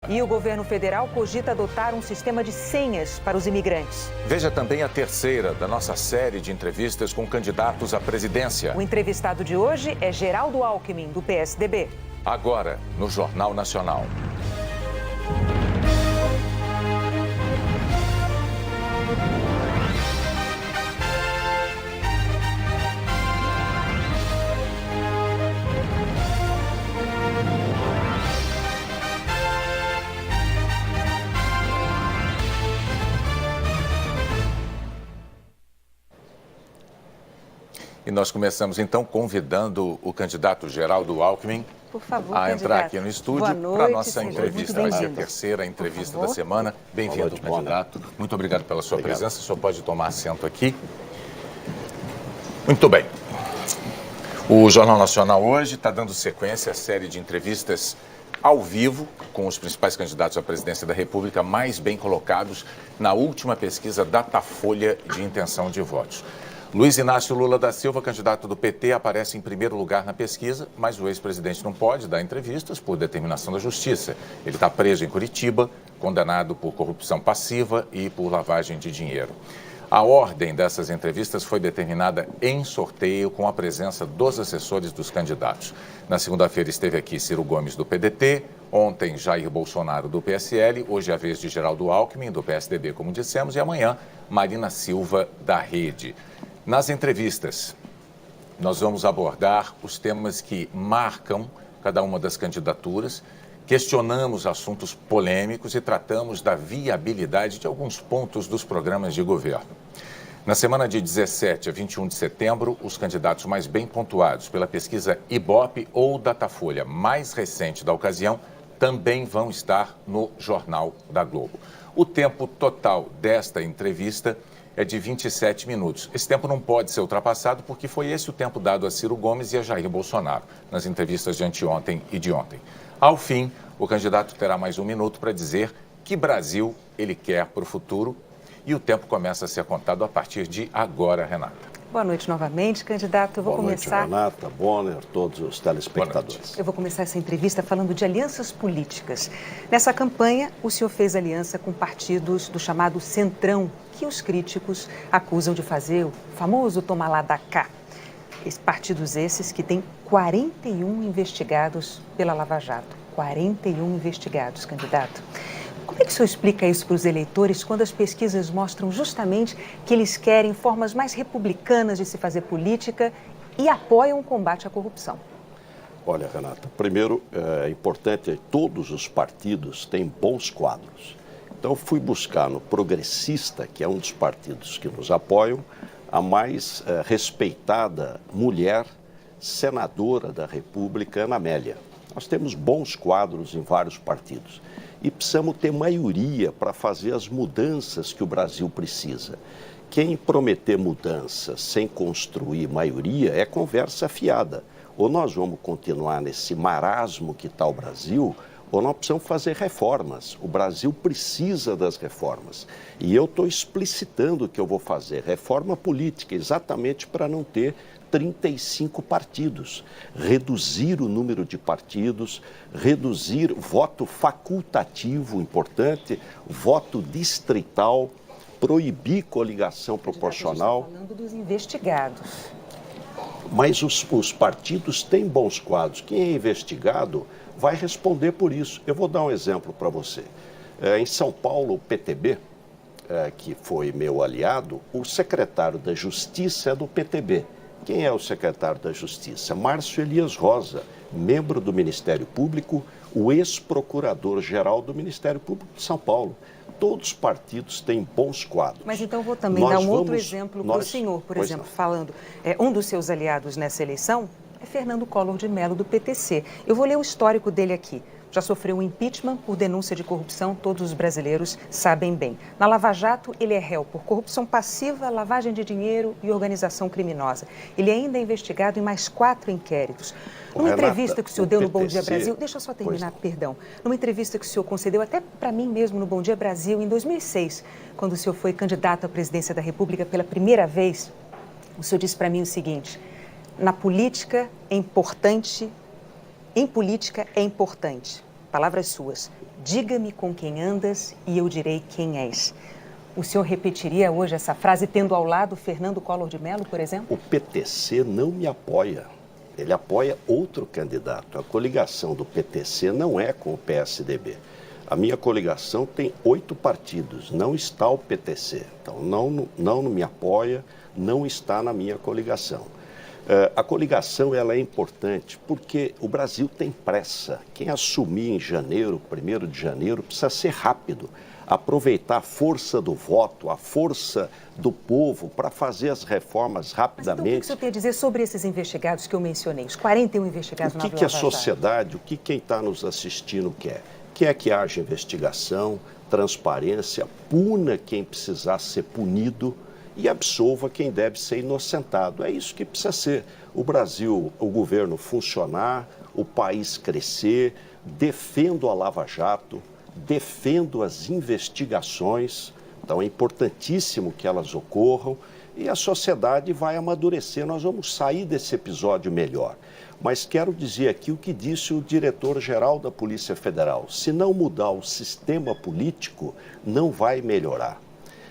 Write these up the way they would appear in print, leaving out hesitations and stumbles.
E o governo federal cogita adotar um sistema de senhas para os imigrantes. Veja também a terceira da nossa série de entrevistas com candidatos à presidência. O entrevistado de hoje é Geraldo Alckmin, do PSDB. Agora, no Jornal Nacional. E nós começamos, então, convidando o candidato Geraldo Alckmin por favor, a entrar aqui no estúdio para a nossa entrevista. Vai ser a terceira entrevista da semana. Bem-vindo, candidato. Muito obrigado pela sua presença. O senhor pode tomar assento aqui. Muito bem. O Jornal Nacional hoje está dando sequência à série de entrevistas ao vivo com os principais candidatos à presidência da República mais bem colocados na última pesquisa Datafolha de intenção de votos. Luiz Inácio Lula da Silva, candidato do PT, aparece em primeiro lugar na pesquisa, mas o ex-presidente não pode dar entrevistas por determinação da Justiça. Ele está preso em Curitiba, condenado por corrupção passiva e por lavagem de dinheiro. A ordem dessas entrevistas foi determinada em sorteio com a presença dos assessores dos candidatos. Na segunda-feira esteve aqui Ciro Gomes, do PDT, ontem Jair Bolsonaro, do PSL, hoje é a vez de Geraldo Alckmin, do PSDB, como dissemos, e amanhã Marina Silva, da Rede. Nas entrevistas, nós vamos abordar os temas que marcam cada uma das candidaturas, questionamos assuntos polêmicos e tratamos da viabilidade de alguns pontos dos programas de governo. Na semana de 17 a 21 de setembro, os candidatos mais bem pontuados pela pesquisa Ibope ou Datafolha mais recente da ocasião também vão estar no Jornal da Globo. O tempo total desta entrevista é de 27 minutos. Esse tempo não pode ser ultrapassado porque foi esse o tempo dado a Ciro Gomes e a Jair Bolsonaro nas entrevistas de anteontem e de ontem. Ao fim, o candidato terá mais um minuto para dizer que Brasil ele quer para o futuro e o tempo começa a ser contado a partir de agora, Renata. Boa noite novamente, candidato. Eu vou começar... Boa noite, Renata, Bonner, todos os telespectadores. Eu vou começar essa entrevista falando de alianças políticas. Nessa campanha, o senhor fez aliança com partidos do chamado Centrão, que os críticos acusam de fazer o famoso toma lá da cá. Partidos esses que têm 41 investigados pela Lava Jato. 41 investigados, candidato. Como é que o senhor explica isso para os eleitores quando as pesquisas mostram justamente que eles querem formas mais republicanas de se fazer política e apoiam o combate à corrupção? Olha, Renata, primeiro é importante, todos os partidos têm bons quadros. Então, eu fui buscar no Progressista, que é um dos partidos que nos apoiam, a mais respeitada mulher senadora da República, Ana Amélia. Nós temos bons quadros em vários partidos e precisamos ter maioria para fazer as mudanças que o Brasil precisa. Quem prometer mudanças sem construir maioria é conversa fiada. Ou nós vamos continuar nesse marasmo que está o Brasil, ou nós precisamos fazer reformas. O Brasil precisa das reformas. E eu estou explicitando o que eu vou fazer. Reforma política, exatamente para não ter 35 partidos. Reduzir o número de partidos, reduzir voto facultativo, importante, voto distrital, proibir coligação proporcional. Está falando dos investigados. Mas os partidos têm bons quadros. Quem é investigado vai responder por isso. Eu vou dar um exemplo para você. Em São Paulo, o PTB, que foi meu aliado, o secretário da Justiça é do PTB. Quem é o secretário da Justiça? Márcio Elias Rosa, membro do Ministério Público, o ex-procurador-geral do Ministério Público de São Paulo. Todos os partidos têm bons quadros. Mas então vou também dar um outro exemplo para o senhor, por exemplo, falando, um dos seus aliados nessa eleição é Fernando Collor de Mello, do PTC. Eu vou ler o histórico dele aqui. Já sofreu um impeachment por denúncia de corrupção, todos os brasileiros sabem bem. Na Lava Jato, ele é réu por corrupção passiva, lavagem de dinheiro e organização criminosa. Ele ainda é investigado em mais 4 inquéritos. Numa entrevista que o senhor deu no Bom Dia Brasil, deixa eu só terminar, perdão. Numa entrevista que o senhor concedeu até para mim mesmo no Bom Dia Brasil, em 2006, quando o senhor foi candidato à presidência da República pela primeira vez, o senhor disse para mim o seguinte: na política é importante, em política é importante, palavras suas, Diga-me com quem andas e eu direi quem és. O senhor repetiria hoje essa frase tendo ao lado Fernando Collor de Mello, por exemplo? O PTC não me apoia. Ele apoia outro candidato. A coligação do PTC não é com o PSDB. A minha coligação tem 8 partidos, não está o PTC. Então, não me apoia, não está na minha coligação. A coligação ela é importante porque o Brasil tem pressa. Quem assumir em janeiro, 1º de janeiro, precisa ser rápido. Aproveitar a força do voto, a força do povo para fazer as reformas rapidamente. Mas então, o que o senhor tem a dizer sobre esses investigados que eu mencionei, os 41 investigados na Lava Jato? O que a sociedade, o que quem está nos assistindo quer? Quer que haja investigação, transparência, puna quem precisar ser punido e absolva quem deve ser inocentado. É isso que precisa ser. O Brasil, o governo funcionar, o país crescer, defendo a Lava Jato, defendo as investigações, então é importantíssimo que elas ocorram e a sociedade vai amadurecer, nós vamos sair desse episódio melhor. Mas quero dizer aqui o que disse o diretor-geral da Polícia Federal, se não mudar o sistema político, não vai melhorar.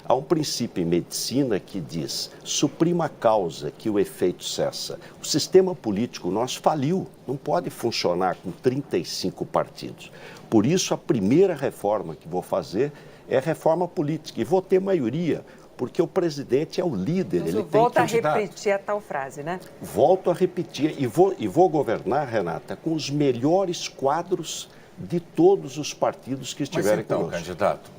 Há um princípio em medicina que diz, suprima a causa que o efeito cessa. O sistema político nosso faliu, não pode funcionar com 35 partidos. Por isso, a primeira reforma que vou fazer é a reforma política. E vou ter maioria, porque o presidente é o líder. Então, ele tem volta candidato. a repetir a tal frase, né? Volto a repetir. E vou governar, Renata, com os melhores quadros de todos os partidos que estiverem conosco. Mas então, candidato,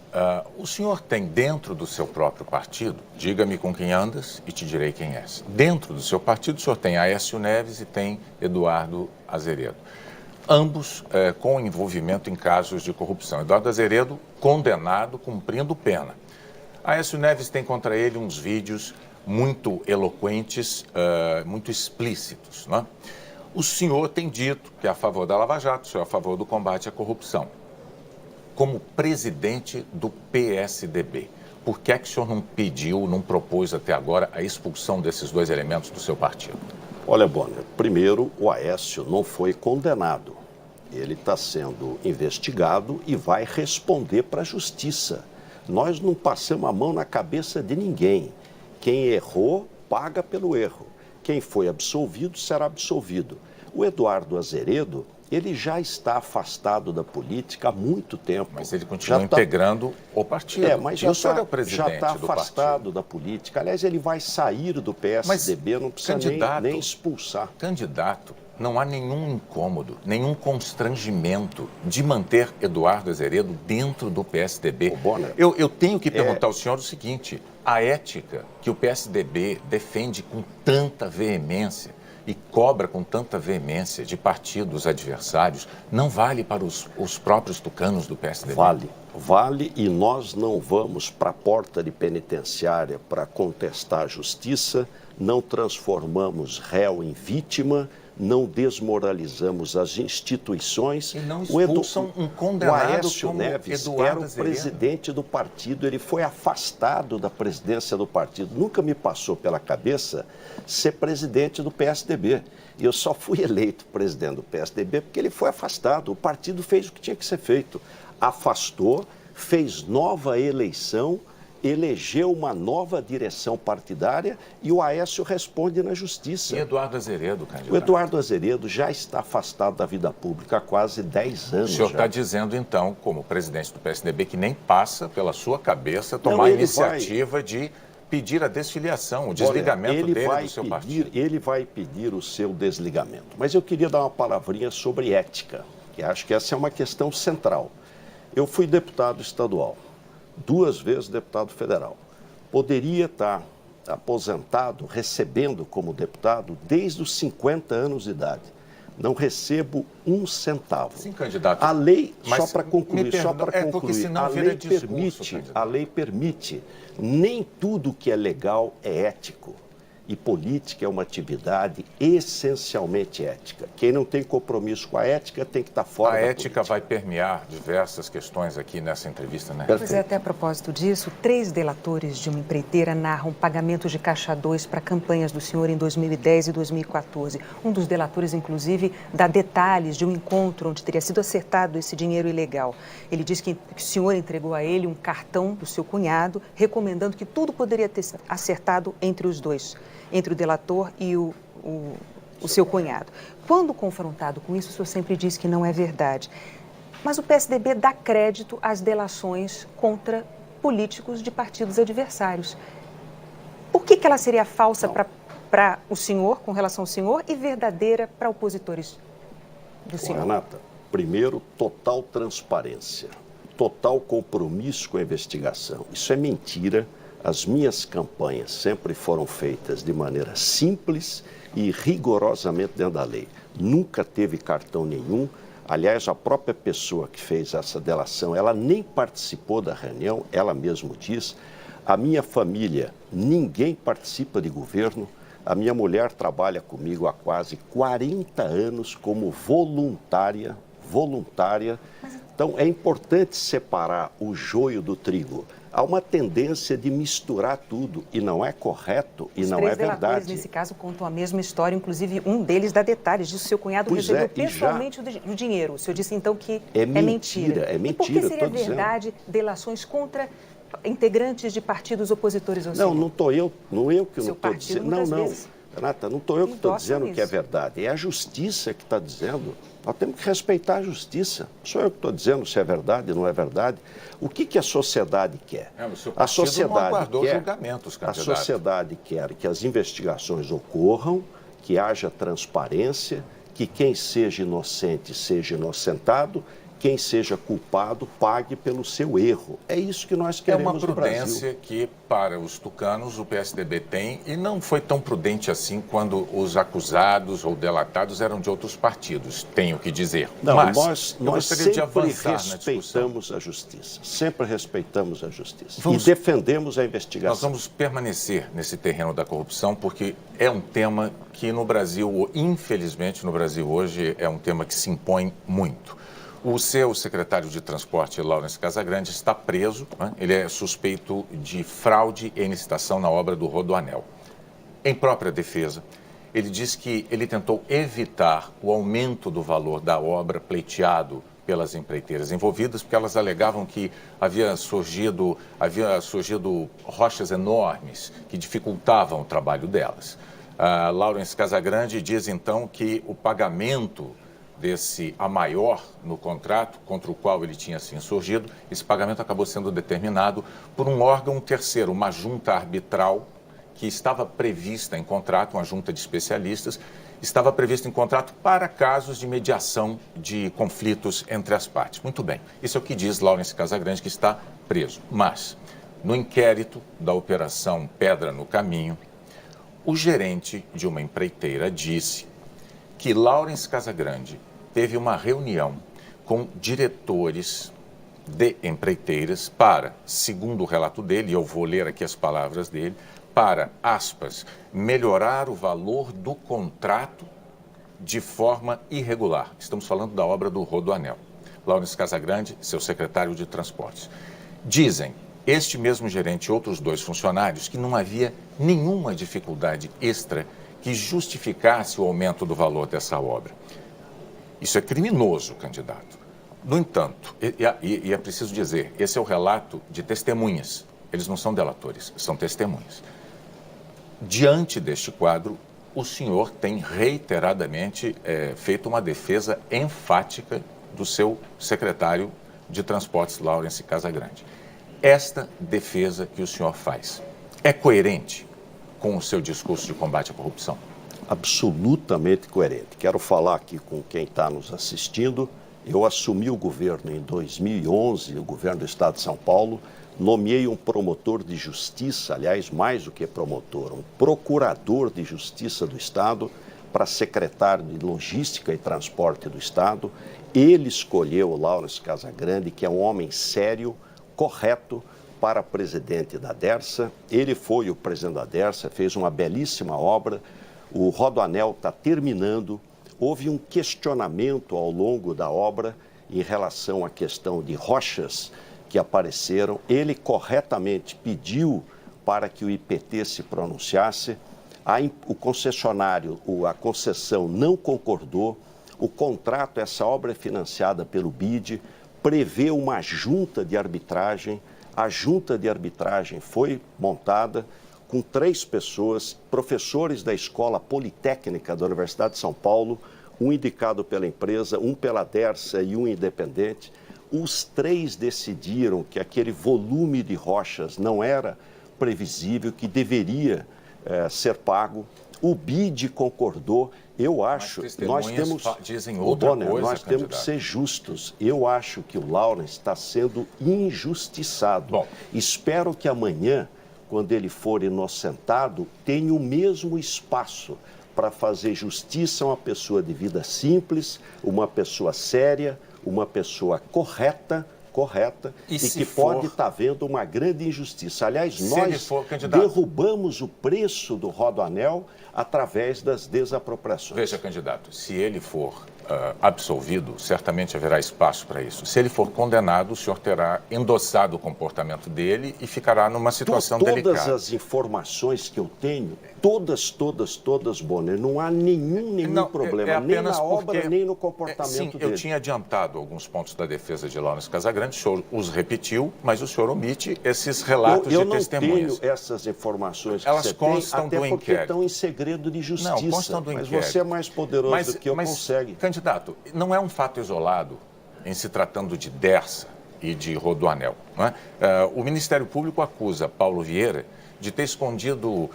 o senhor tem dentro do seu próprio partido, diga-me com quem andas e te direi quem és. Dentro do seu partido, o senhor tem Aécio Neves e tem Eduardo Azeredo. Ambos com envolvimento em casos de corrupção. Eduardo Azeredo condenado, cumprindo pena. Aécio Neves tem contra ele uns vídeos muito eloquentes, muito explícitos, não é? O senhor tem dito que é a favor da Lava Jato, o senhor é a favor do combate à corrupção. Como presidente do PSDB, por que é que o senhor não pediu, não propôs até agora a expulsão desses 2 elementos do seu partido? Olha, Bonner, primeiro, o Aécio não foi condenado. Ele está sendo investigado e vai responder para a justiça. Nós não passamos a mão na cabeça de ninguém. Quem errou, paga pelo erro. Quem foi absolvido, será absolvido. O Eduardo Azeredo, ele já está afastado da política há muito tempo. Mas ele continua integrando o partido. Mas o senhor é o presidente já está do afastado partido. Da política. Aliás, ele vai sair do PSDB, mas não precisa nem expulsar. Candidato, não há nenhum incômodo, nenhum constrangimento de manter Eduardo Azeredo dentro do PSDB. Bonner, eu tenho que perguntar ao senhor o seguinte, a ética que o PSDB defende com tanta veemência e cobra com tanta veemência de partidos adversários, não vale para os próprios tucanos do PSDB? Vale, e nós não vamos para a porta de penitenciária para contestar a justiça, não transformamos réu em vítima, não desmoralizamos as instituições. E não expulsam um condenado o Aécio como Neves Eduardo era o Azeredo. presidente do partido, ele foi afastado da presidência do partido. Nunca me passou pela cabeça ser presidente do PSDB. Eu só fui eleito presidente do PSDB porque ele foi afastado. O partido fez o que tinha que ser feito. Afastou, fez nova eleição, elegeu uma nova direção partidária e o Aécio responde na justiça. E Eduardo Azeredo, candidato? O Eduardo Azeredo já está afastado da vida pública há quase 10 anos. O senhor está já. Dizendo, então, como presidente do PSDB, que nem passa pela sua cabeça tomar a iniciativa de pedir a desfiliação, o desligamento dele do seu partido. Ele vai pedir o seu desligamento. Mas eu queria dar uma palavrinha sobre ética, que acho que essa é uma questão central. Eu fui deputado estadual, 2 vezes deputado federal. Poderia estar aposentado, recebendo como deputado desde os 50 anos de idade. Não recebo 1 centavo. Sim, candidato. A lei, mas só para concluir, porque senão vira discurso, a lei permite. Nem tudo que é legal é ético. E política é uma atividade essencialmente ética. Quem não tem compromisso com a ética tem que estar fora da política. A ética vai permear diversas questões aqui nessa entrevista, né? Pois é, até a propósito disso, 3 delatores de uma empreiteira narram pagamentos de caixa 2 para campanhas do senhor em 2010 e 2014. Um dos delatores, inclusive, dá detalhes de um encontro onde teria sido acertado esse dinheiro ilegal. Ele diz que o senhor entregou a ele um cartão do seu cunhado, recomendando que tudo poderia ter acertado entre os dois, entre o delator e o seu cunhado. Quando confrontado com isso, o senhor sempre diz que não é verdade. Mas o PSDB dá crédito às delações contra políticos de partidos adversários. Por que ela seria falsa para o senhor, com relação ao senhor, e verdadeira para opositores do senhor? Renata, primeiro, total transparência, total compromisso com a investigação. Isso é mentira. As minhas campanhas sempre foram feitas de maneira simples e rigorosamente dentro da lei. Nunca teve cartão nenhum. Aliás, a própria pessoa que fez essa delação, ela nem participou da reunião, ela mesma diz. A minha família, ninguém participa de governo. A minha mulher trabalha comigo há quase 40 anos como voluntária. Então, é importante separar o joio do trigo. Há uma tendência de misturar tudo e não é correto e não é verdade. Os 3 delatores, nesse caso, contam a mesma história, inclusive um deles dá detalhes disso. Seu cunhado recebeu pessoalmente o dinheiro. O senhor disse, então, que é mentira. É mentira, e por que seria verdade delações contra integrantes de partidos opositores ao senhor? Não estou eu que não estou dizendo. Não, Renata, não estou eu que estou dizendo que é verdade. É a justiça que está dizendo. Nós temos que respeitar a justiça. Sou eu que estou dizendo se é verdade ou não é verdade. O que a sociedade quer? A sociedade quer julgamentos, a sociedade quer que as investigações ocorram, que haja transparência, que quem seja inocente seja inocentado, quem seja culpado pague pelo seu erro. É isso que nós queremos no Brasil. É uma prudência que, para os tucanos, o PSDB tem, e não foi tão prudente assim quando os acusados ou delatados eram de outros partidos, tenho que dizer. Não, mas nós sempre respeitamos a justiça, sempre respeitamos a justiça e defendemos a investigação. Nós vamos permanecer nesse terreno da corrupção porque é um tema que no Brasil, infelizmente no Brasil hoje, é um tema que se impõe muito. O seu secretário de Transporte, Laurence Casagrande, está preso, né? Ele é suspeito de fraude e licitação na obra do Rodoanel. Em própria defesa, ele diz que ele tentou evitar o aumento do valor da obra pleiteado pelas empreiteiras envolvidas, porque elas alegavam que havia surgido rochas enormes que dificultavam o trabalho delas. Laurence Casagrande diz, então, que o pagamento a maior no contrato contra o qual ele tinha se insurgido, esse pagamento acabou sendo determinado por um órgão terceiro, uma junta arbitral que estava prevista em contrato, uma junta de especialistas, estava prevista em contrato para casos de mediação de conflitos entre as partes. Muito bem, isso é o que diz Laurence Casagrande, que está preso. Mas, no inquérito da Operação Pedra no Caminho, o gerente de uma empreiteira disse que Laurence Casagrande teve uma reunião com diretores de empreiteiras para, segundo o relato dele, e eu vou ler aqui as palavras dele, para, aspas, melhorar o valor do contrato de forma irregular. Estamos falando da obra do Rodoanel. Laurence Casagrande, seu secretário de Transportes. Dizem este mesmo gerente e outros 2 funcionários que não havia nenhuma dificuldade extra que justificasse o aumento do valor dessa obra. Isso é criminoso, candidato. No entanto, e é preciso dizer, esse é o relato de testemunhas. Eles não são delatores, são testemunhas. Diante deste quadro, o senhor tem reiteradamente feito uma defesa enfática do seu secretário de Transportes, Laurence Casagrande. Esta defesa que o senhor faz é coerente com o seu discurso de combate à corrupção? Absolutamente coerente. Quero falar aqui com quem está nos assistindo. Eu assumi o governo em 2011, o governo do Estado de São Paulo, nomeei um promotor de justiça, aliás, mais do que promotor, um procurador de justiça do Estado para secretário de Logística e Transporte do Estado. Ele escolheu o Laurence Casagrande, que é um homem sério, correto, para presidente da Dersa. Ele foi o presidente da Dersa, fez uma belíssima obra. O Rodoanel está terminando. Houve um questionamento ao longo da obra em relação à questão de rochas que apareceram. Ele corretamente pediu para que o IPT se pronunciasse. O concessionário, a concessão não concordou. O contrato, essa obra é financiada pelo BID, prevê uma junta de arbitragem. A junta de arbitragem foi montada com 3 pessoas, professores da Escola Politécnica da Universidade de São Paulo, um indicado pela empresa, um pela Dersa e um independente. Os 3 decidiram que aquele volume de rochas não era previsível, que deveria ser pago. O BID concordou. Eu acho, nós temos, dizem outra Bonner, coisa, nós temos que ser justos. Eu acho que o Lawrence está sendo injustiçado. Bom. Espero que amanhã, quando ele for inocentado, tenha o mesmo espaço para fazer justiça a uma pessoa de vida simples, uma pessoa séria, uma pessoa correta e que pode estar vendo uma grande injustiça. Aliás, nós derrubamos o preço do Rodoanel através das desapropriações. Veja, candidato, se ele for absolvido, certamente haverá espaço para isso. Se ele for condenado, o senhor terá endossado o comportamento dele e ficará numa situação delicada. Todas as informações que eu tenho, todas, Bonner, não há nenhum problema, nem na obra, nem no comportamento dele. Eu tinha adiantado alguns pontos da defesa de Lawrence Casagrande, o senhor os repetiu, mas o senhor omite esses relatos de testemunhas. Eu não tenho essas informações que elas você constam tem, do até porque inquérito. Estão em segredo de justiça. Não, constam do inquérito. Mas você é mais poderoso do que eu, consegue. Candidato, não é um fato isolado em se tratando de Dersa e de Rodoanel. Não é? O Ministério Público acusa Paulo Vieira de ter escondido,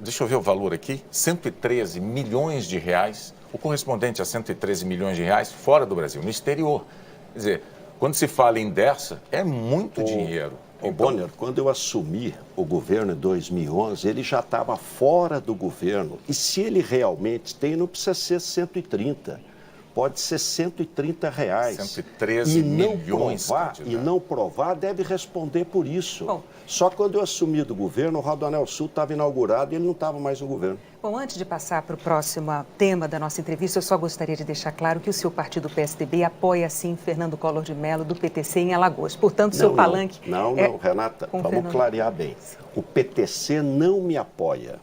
deixa eu ver o valor aqui, 113 milhões de reais, o correspondente a 113 milhões de reais fora do Brasil, no exterior. Quer dizer, quando se fala em Dersa, é muito dinheiro. Bonner, quando eu assumi o governo em 2011, ele já estava fora do governo. E se ele realmente tem, não precisa ser 130. Pode ser 130 reais. 113 milhões. E não provar, deve responder por isso. Bom, só quando eu assumi do governo, o Rodoanel Sul estava inaugurado e ele não estava mais no governo. Bom, antes de passar para o próximo tema da nossa entrevista, eu só gostaria de deixar claro que o seu partido, PSDB, apoia, sim, Fernando Collor de Mello, do PTC, em Alagoas. Portanto, seu palanque... Não, Renata, vamos clarear bem. O PTC não me apoia.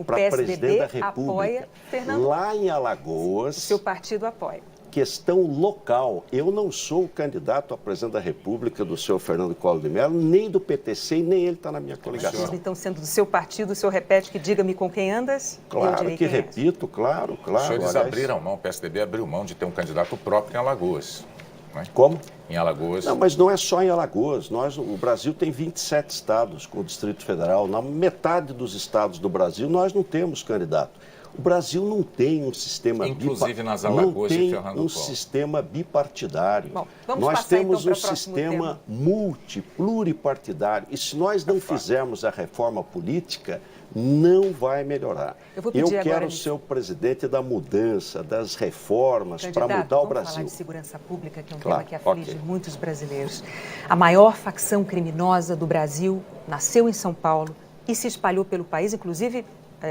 Para presidente da República, apoia Fernando... lá em Alagoas... O seu partido apoia. Questão local. Eu não sou o candidato a presidente da República do senhor Fernando Collor de Mello, nem do PTC, nem ele está na minha coligação. Mas, então, sendo do seu partido, o senhor repete que diga-me com quem andas? Claro que repito, claro. Os senhores abriram mão, o PSDB abriu mão de ter um candidato próprio em Alagoas. Não é? Como? Em Alagoas. Não, mas não é só em Alagoas. O Brasil tem 27 estados com o Distrito Federal. Na metade dos estados do Brasil, nós não temos candidato. O Brasil não tem um sistema inclusive nas Alagoas de Fernando Collor. Não tem um sistema bipartidário. Bom, nós temos um sistema pluripartidário. E se nós não fizermos a reforma política, não vai melhorar. Eu quero ser o presidente da mudança, das reformas, para mudar o Brasil. Vamos falar de segurança pública, que é um tema que aflige muitos brasileiros. A maior facção criminosa do Brasil nasceu em São Paulo e se espalhou pelo país, inclusive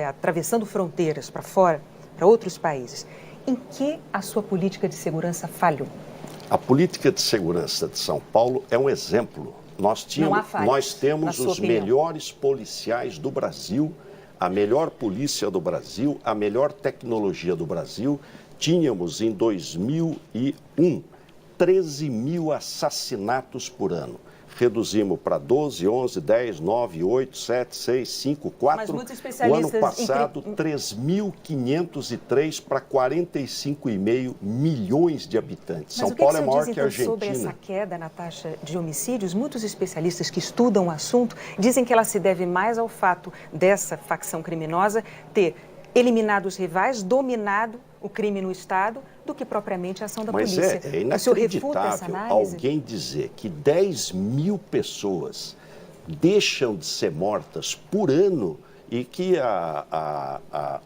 atravessando fronteiras para fora, para outros países. Em que a sua política de segurança falhou? A política de segurança de São Paulo é um exemplo. Nós temos os melhores policiais do Brasil, a melhor polícia do Brasil, a melhor tecnologia do Brasil. Tínhamos em 2001 13 mil assassinatos por ano. Reduzimos para 12, 11, 10, 9, 8, 7, 6, 5, 4. Mas muitos especialistas... O ano passado, 3.503 para 45,5 milhões de habitantes. Mas São Paulo é maior diz, que a Argentina. Sobre essa queda na taxa de homicídios, muitos especialistas que estudam o assunto dizem que ela se deve mais ao fato dessa facção criminosa ter eliminado os rivais, dominado o crime no Estado, do que propriamente a ação da polícia. Mas é inacreditável alguém dizer que 10 mil pessoas deixam de ser mortas por ano e que a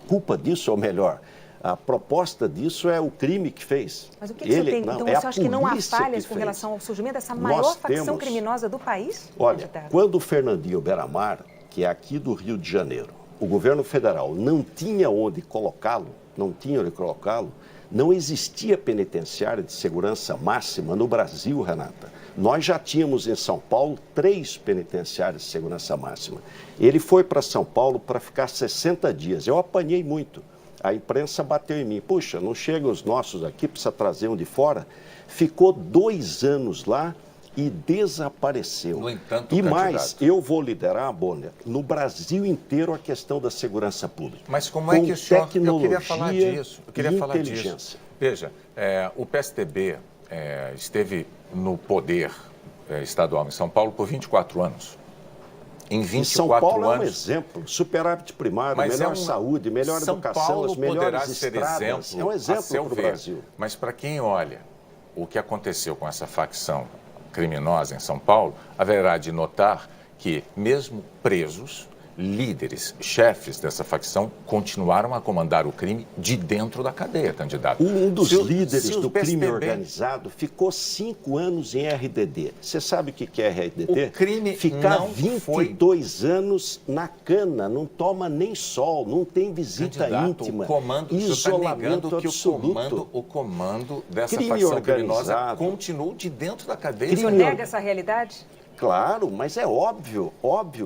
culpa disso, ou melhor, A proposta disso é o crime que fez. Mas o que você tem? Então, você acha que não há falhas com fez. relação ao surgimento dessa maior facção criminosa do país? Olha, quando o Fernandinho Beiramar, que é aqui do Rio de Janeiro, o governo federal não tinha onde colocá-lo, não existia penitenciária de segurança máxima no Brasil, Renata. Nós já tínhamos em São Paulo 3 penitenciárias de segurança máxima. Ele foi para São Paulo para ficar 60 dias. Eu apanhei muito. A imprensa bateu em mim. Puxa, não chegam os nossos aqui, precisa trazer um de fora. Ficou 2 anos lá e desapareceu. No entanto, e mais, eu vou liderar, Bonner, no Brasil inteiro a questão da segurança pública. Mas como é que o senhor... Eu queria falar disso. Veja, o PSDB esteve no poder estadual em São Paulo por 24 anos. Em 24 anos... São Paulo é um exemplo. Superávit primário, melhor saúde, melhor educação, as melhores estradas. É um exemplo para o Brasil. Mas para quem olha o que aconteceu com essa facção criminosa em São Paulo, haverá de notar que, mesmo presos, líderes, chefes dessa facção continuaram a comandar o crime de dentro da cadeia, candidato. Um dos líderes do crime organizado ficou 5 anos em RDD. Você sabe o que é RDD? O crime ficar não 22 anos na cana, não toma nem sol, não tem visita íntima, o comando, isolamento absoluto. O comando dessa facção criminosa continua de dentro da cadeia. O senhor nega essa realidade? Claro, mas é óbvio.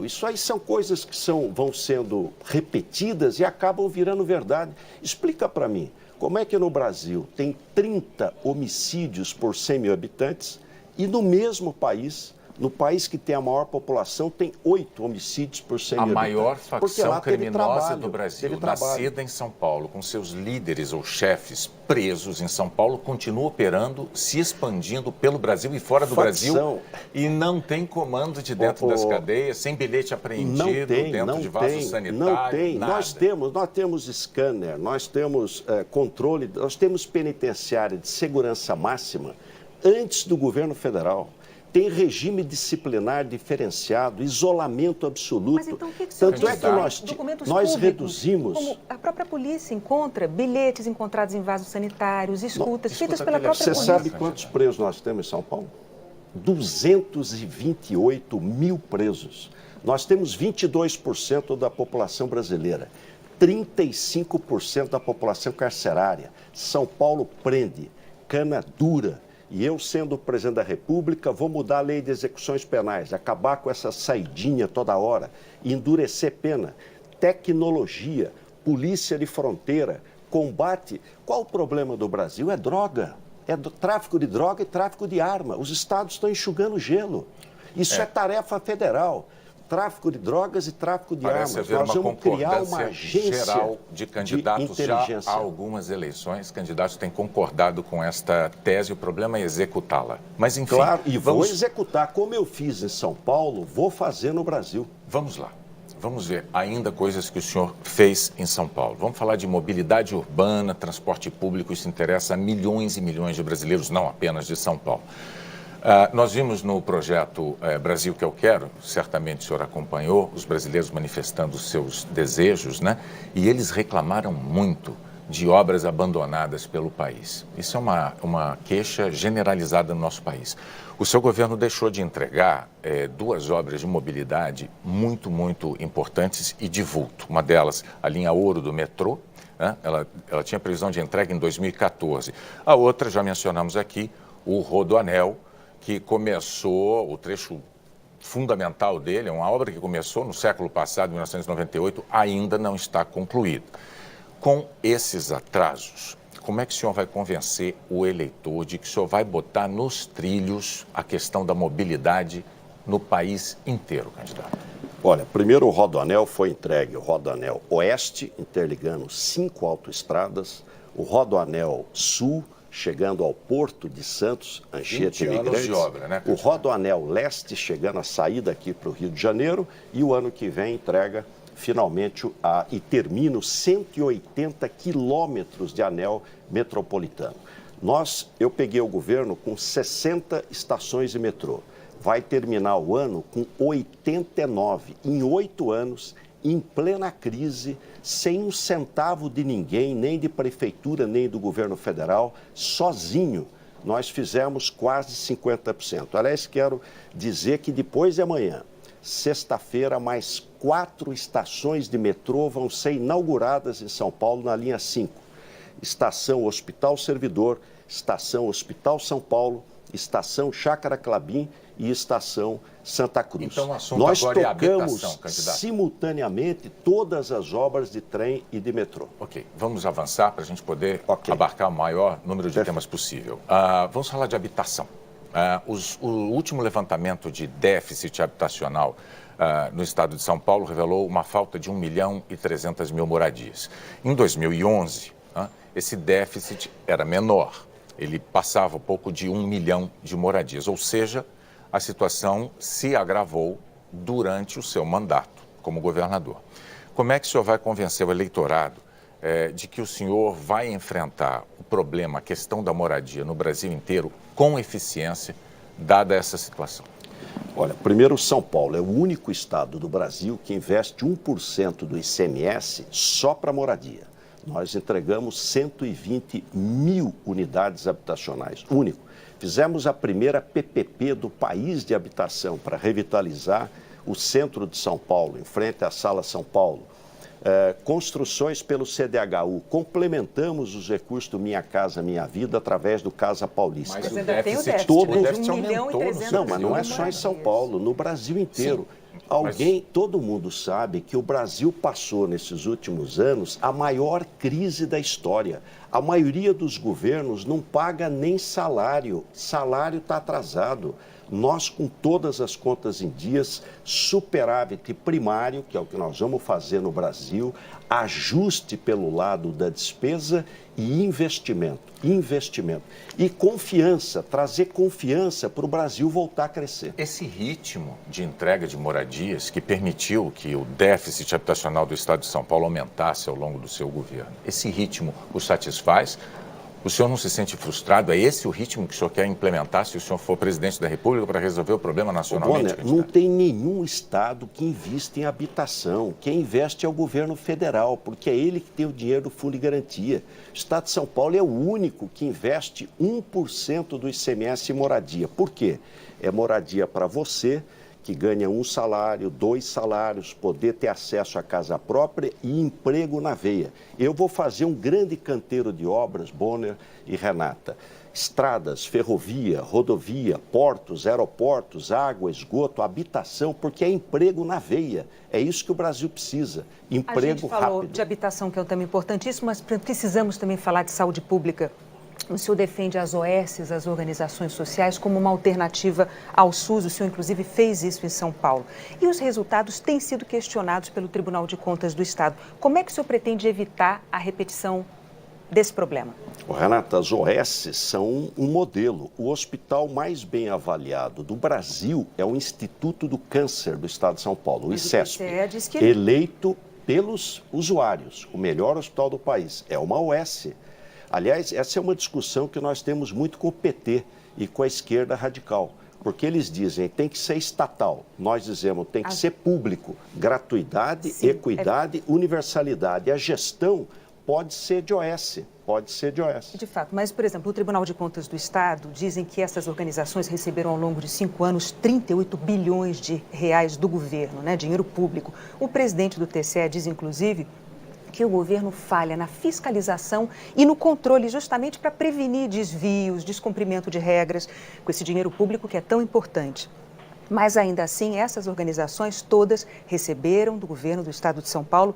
Isso aí são coisas que vão sendo repetidas e acabam virando verdade. Explica para mim, como é que no Brasil tem 30 homicídios por 100 mil habitantes e no mesmo país, no país que tem a maior população, tem 8 homicídios por 100 mil habitantes? A maior facção criminosa do Brasil, nascida em São Paulo, com seus líderes ou chefes presos em São Paulo, continua operando, se expandindo pelo Brasil e fora do Brasil, e não tem comando de dentro das cadeias, sem bilhete apreendido, dentro de vaso sanitário, não tem. Nada. Nós temos scanner, nós temos controle, nós temos penitenciária de segurança máxima antes do governo federal. Tem regime disciplinar diferenciado, isolamento absoluto. Mas então o que Tanto é que nós públicos, reduzimos... Como a própria polícia encontra bilhetes encontrados em vasos sanitários, escutas feitas pela própria polícia. Você sabe quantos presos nós temos em São Paulo? 228 mil presos. Nós temos 22% da população brasileira, 35% da população carcerária. São Paulo prende, cana dura. E eu, sendo o presidente da República, vou mudar a lei de execuções penais, acabar com essa saidinha toda hora, endurecer pena, tecnologia, polícia de fronteira, combate. Qual o problema do Brasil? É droga. É do tráfico de droga e tráfico de arma. Os estados estão enxugando gelo. Isso é tarefa federal. Tráfico de drogas e tráfico de armas. Nós vamos criar uma agência geral de candidatos de já há algumas eleições. Candidatos têm concordado com esta tese. O problema é executá-la. Mas, enfim... Claro, e vou executar. Como eu fiz em São Paulo, vou fazer no Brasil. Vamos lá. Vamos ver ainda coisas que o senhor fez em São Paulo. Vamos falar de mobilidade urbana, transporte público. Isso interessa a milhões e milhões de brasileiros, não apenas de São Paulo. Nós vimos no projeto Brasil que eu quero, certamente o senhor acompanhou, os brasileiros manifestando os seus desejos, né? E eles reclamaram muito de obras abandonadas pelo país. Isso é uma queixa generalizada no nosso país. O seu governo deixou de entregar 2 obras de mobilidade muito, muito importantes e de vulto. Uma delas, a linha Ouro do metrô, né? Ela tinha previsão de entrega em 2014. A outra, já mencionamos aqui, o Rodoanel, que começou, o trecho fundamental dele, é uma obra que começou no século passado, 1998, ainda não está concluída. Com esses atrasos, como é que o senhor vai convencer o eleitor de que o senhor vai botar nos trilhos a questão da mobilidade no país inteiro, candidato? Olha, primeiro o Rodoanel foi entregue, o Rodoanel Oeste, interligando 5 autoestradas, o Rodoanel Sul, chegando ao Porto de Santos, Anchieta Imigrantes, de obra, né, o Rodoanel Leste, chegando a saída aqui para o Rio de Janeiro, e o ano que vem entrega finalmente e termina os 180 quilômetros de anel metropolitano. Eu peguei o governo com 60 estações de metrô. Vai terminar o ano com 89. Em 8 anos, em plena crise, sem um centavo de ninguém, nem de prefeitura, nem do governo federal, sozinho, nós fizemos quase 50%. Aliás, quero dizer que depois de amanhã, sexta-feira, mais 4 estações de metrô vão ser inauguradas em São Paulo na linha 5. Estação Hospital Servidor, Estação Hospital São Paulo, Estação Chácara Clabim e Estação Santa Cruz. Então o assunto nós agora é a tocamos habitação, candidato. Simultaneamente todas as obras de trem e de metrô. Ok, vamos avançar para a gente poder Ok. abarcar o maior número de temas possível. Vamos falar de habitação. O último levantamento de déficit habitacional no estado de São Paulo revelou uma falta de 1.300.000 moradias. Em 2011, esse déficit era menor. Ele passava um pouco de 1 milhão de moradias, ou seja, a situação se agravou durante o seu mandato como governador. Como é que o senhor vai convencer o eleitorado de que o senhor vai enfrentar o problema, a questão da moradia no Brasil inteiro com eficiência, dada essa situação? Olha, primeiro, São Paulo é o único estado do Brasil que investe 1% do ICMS só para moradia. Nós entregamos 120 mil unidades habitacionais, único. Fizemos a primeira PPP do país de habitação para revitalizar o centro de São Paulo, em frente à Sala São Paulo. Construções pelo CDHU. Complementamos os recursos do Minha Casa Minha Vida através do Casa Paulista. Mas ainda tem o déficit, todo... né? De 1.300.000. Não, mas não é só em São Paulo, no Brasil inteiro. Sim. Todo mundo sabe que o Brasil passou, nesses últimos anos, a maior crise da história. A maioria dos governos não paga nem salário. Salário está atrasado. Nós, com todas as contas em dias, superávit primário, que é o que nós vamos fazer no Brasil, ajuste pelo lado da despesa e investimento. E confiança, trazer confiança para o Brasil voltar a crescer. Esse ritmo de entrega de moradias que permitiu que o déficit habitacional do estado de São Paulo aumentasse ao longo do seu governo, esse ritmo o satisfaz? O senhor não se sente frustrado? É esse o ritmo que o senhor quer implementar se o senhor for presidente da República para resolver o problema nacionalmente? Bonner, não tem nenhum estado que investe em habitação. Quem investe é o governo federal, porque é ele que tem o dinheiro do Fundo de Garantia. O estado de São Paulo é o único que investe 1% do ICMS em moradia. Por quê? É moradia para você, que ganha 1 salário, 2 salários, poder ter acesso à casa própria e emprego na veia. Eu vou fazer um grande canteiro de obras, Bonner e Renata. Estradas, ferrovia, rodovia, portos, aeroportos, água, esgoto, habitação, porque é emprego na veia. É isso que o Brasil precisa, emprego rápido. A gente falou de habitação, que é um tema importantíssimo, mas precisamos também falar de saúde pública. O senhor defende as OS, as organizações sociais, como uma alternativa ao SUS. O senhor, inclusive, fez isso em São Paulo. E os resultados têm sido questionados pelo Tribunal de Contas do Estado. Como é que o senhor pretende evitar a repetição desse problema? Renata, as OS são um modelo. O hospital mais bem avaliado do Brasil é o Instituto do Câncer do Estado de São Paulo, o ICESP, eleito pelos usuários, o melhor hospital do país. É uma OS. Aliás, essa é uma discussão que nós temos muito com o PT e com a esquerda radical, porque eles dizem que tem que ser estatal, nós dizemos tem que ser público, gratuidade, equidade, universalidade. A gestão pode ser de OS, De fato, mas, por exemplo, o Tribunal de Contas do Estado dizem que essas organizações receberam ao longo de 5 anos 38 bilhões de reais do governo, né, dinheiro público. O presidente do TCE diz, inclusive, que o governo falha na fiscalização e no controle justamente para prevenir desvios, descumprimento de regras com esse dinheiro público que é tão importante. Mas ainda assim, essas organizações todas receberam do governo do Estado de São Paulo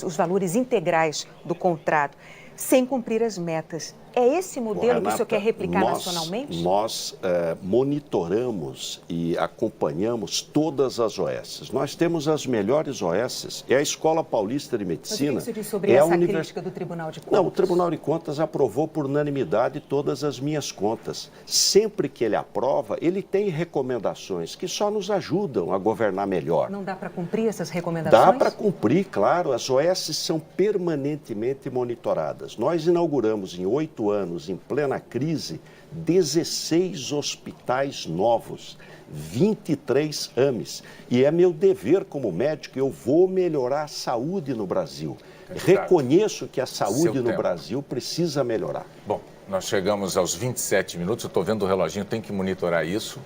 os valores integrais do contrato, sem cumprir as metas. É esse modelo, Renata, que o senhor quer replicar nacionalmente? Nós monitoramos e acompanhamos todas as OS. Nós temos as melhores OS. É a Escola Paulista de Medicina. Mas o que você diz sobre essa crítica do Tribunal de Contas? Não, o Tribunal de Contas aprovou por unanimidade todas as minhas contas. Sempre que ele aprova, ele tem recomendações que só nos ajudam a governar melhor. Não dá para cumprir essas recomendações? Dá para cumprir, claro. As OS são permanentemente monitoradas. Nós inauguramos em 8 4 anos, em plena crise, 16 hospitais novos, 23 AMEs. E é meu dever como médico, eu vou melhorar a saúde no Brasil. Reconheço que a saúde no Brasil precisa melhorar. Bom, nós chegamos aos 27 minutos, eu estou vendo o reloginho, tem que monitorar isso.